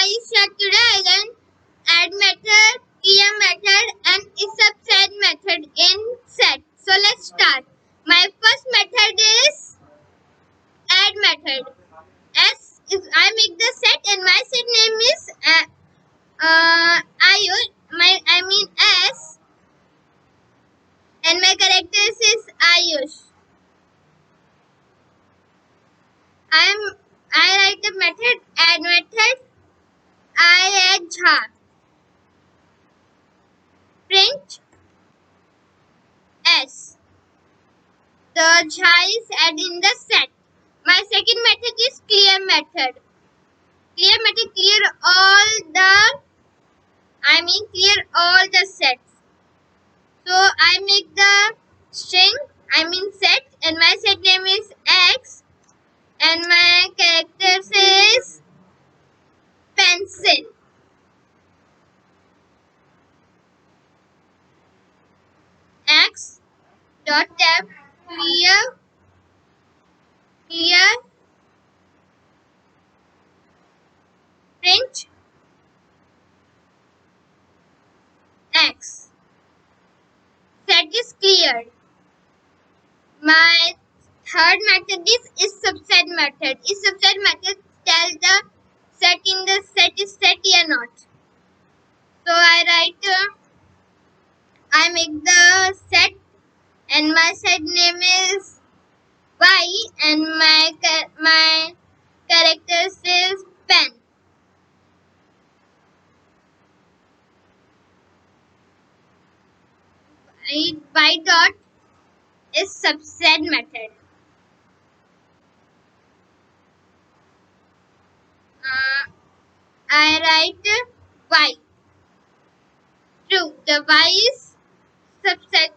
Aisha. Today I learned add method, clear method and Issubset method in set. So let's start. My first method is add method. S is I make the set and my set name is Ayush. S and my characters is Ayush. I write the method add method. I add Jha. Print S. The Jha is added in the set. My second method is clear method. Clear method clear all the sets. So I make the string set and my set name is X and my characters is pencil. X dot tab clear print X. Set is cleared. My third method is Issubset method. Issubset method tells the set in the set is set or not. So I make the set and my set name is Y and my characters is pen. Y dot is subset method. I write Y. True. The Y is subset